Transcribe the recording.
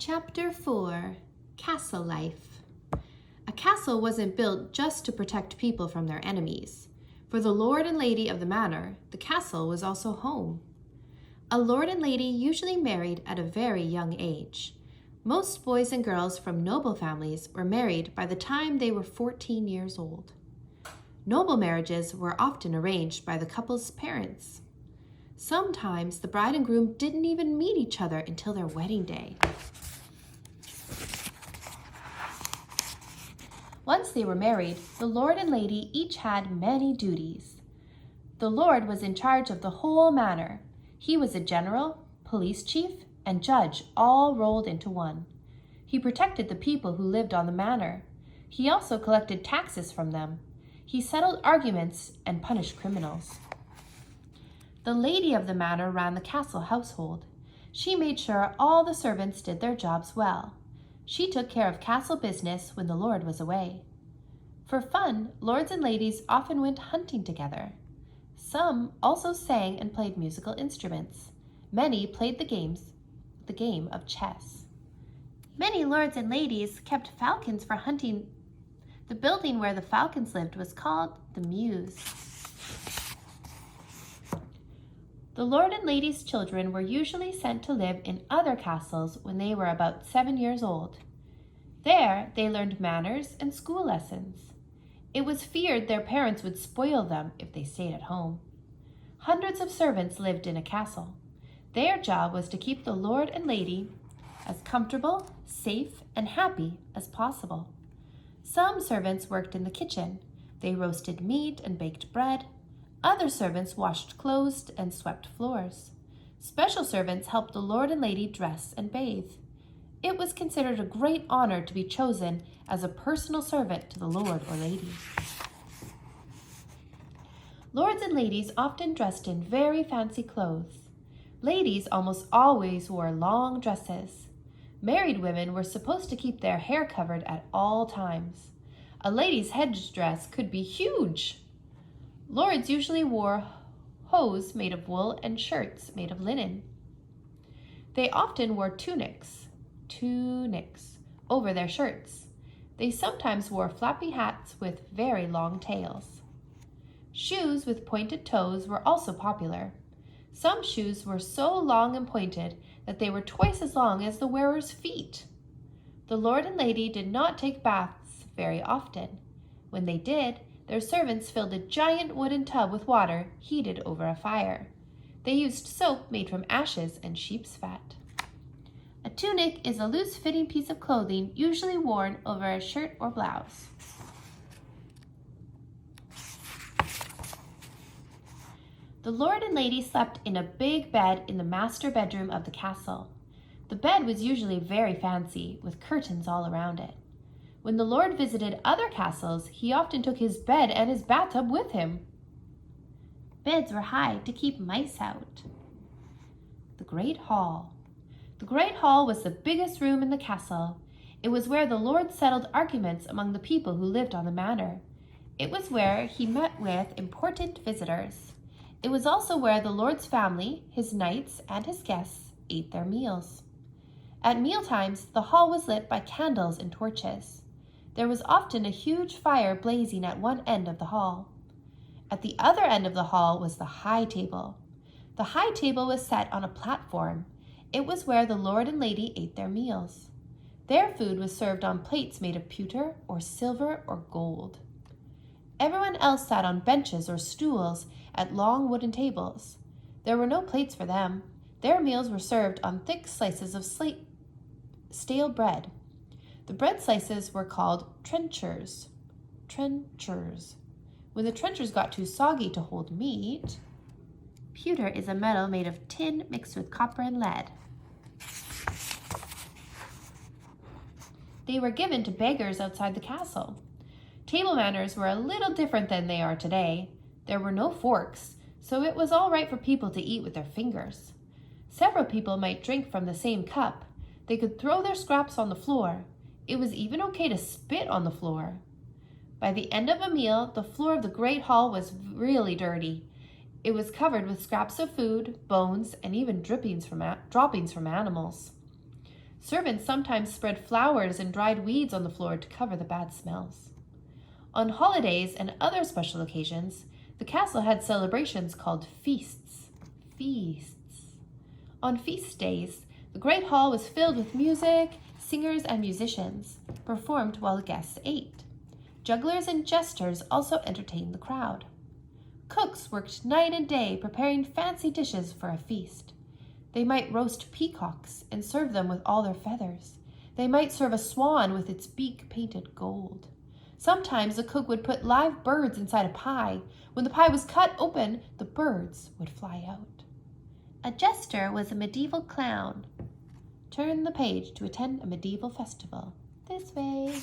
Chapter 4, Castle Life. A castle wasn't built just to protect people from their enemies. For the lord and lady of the manor, the castle was also home. A lord and lady usually married at a very young age. Most boys and girls from noble families were married by the time they were 14 years old. Noble marriages were often arranged by the couple's parents. Sometimes the bride and groom didn't even meet each other until their wedding day. Once they were married, the lord and lady each had many duties. The lord was in charge of the whole manor. He was a general, police chief, and judge all rolled into one. He protected the people who lived on the manor. He also collected taxes from them. He settled arguments and punished criminals. The lady of the manor ran the castle household. She made sure all the servants did their jobs well. She took care of castle business when the lord was away. For fun, lords and ladies often went hunting together. Some also sang and played musical instruments. Many played the game of chess. Many lords and ladies kept falcons for hunting. The building where the falcons lived was called the Mews. The lord and lady's children were usually sent to live in other castles when they were about 7 years old. There, they learned manners and school lessons. It was feared their parents would spoil them if they stayed at home. Hundreds of servants lived in a castle. Their job was to keep the lord and lady as comfortable, safe, and happy as possible. Some servants worked in the kitchen. They roasted meat and baked bread. Other servants washed clothes and swept floors. Special servants helped the lord and lady dress and bathe. It was considered a great honor to be chosen as a personal servant to the lord or lady. Lords and ladies often dressed in very fancy clothes. Ladies almost always wore long dresses. Married women were supposed to keep their hair covered at all times. A lady's headdress could be huge. Lords usually wore hose made of wool and shirts made of linen. They often wore tunics over their shirts. They sometimes wore flappy hats with very long tails. Shoes with pointed toes were also popular. Some shoes were so long and pointed that they were twice as long as the wearer's feet. The lord and lady did not take baths very often. When they did, their servants filled a giant wooden tub with water heated over a fire. They used soap made from ashes and sheep's fat. A tunic is a loose-fitting piece of clothing usually worn over a shirt or blouse. The lord and lady slept in a big bed in the master bedroom of the castle. The bed was usually very fancy, with curtains all around it. When the lord visited other castles, he often took his bed and his bathtub with him. Beds were high to keep mice out. The Great Hall. The Great Hall was the biggest room in the castle. It was where the lord settled arguments among the people who lived on the manor. It was where he met with important visitors. It was also where the lord's family, his knights, and his guests ate their meals. At mealtimes, the hall was lit by candles and torches. There was often a huge fire blazing at one end of the hall. At the other end of the hall was the high table. The high table was set on a platform. It was where the lord and lady ate their meals. Their food was served on plates made of pewter or silver or gold. Everyone else sat on benches or stools at long wooden tables. There were no plates for them. Their meals were served on thick slices of stale bread. The bread slices were called trenchers. When the trenchers got too soggy to hold meat, pewter is a metal made of tin mixed with copper and lead. They were given to beggars outside the castle. Table manners were a little different than they are today. There were no forks, so it was all right for people to eat with their fingers. Several people might drink from the same cup. They could throw their scraps on the floor. It was even okay to spit on the floor. By the end of a meal, the floor of the Great Hall was really dirty. It was covered with scraps of food, bones, and even droppings from animals. Servants sometimes spread flowers and dried weeds on the floor to cover the bad smells. On holidays and other special occasions, the castle had celebrations called feasts. Feasts. On feast days, the great hall was filled with music, singers, and musicians, performed while the guests ate. Jugglers and jesters also entertained the crowd. Cooks worked night and day preparing fancy dishes for a feast. They might roast peacocks and serve them with all their feathers. They might serve a swan with its beak painted gold. Sometimes the cook would put live birds inside a pie. When the pie was cut open, the birds would fly out. A jester was a medieval clown. Turn the page to attend a medieval festival. This way.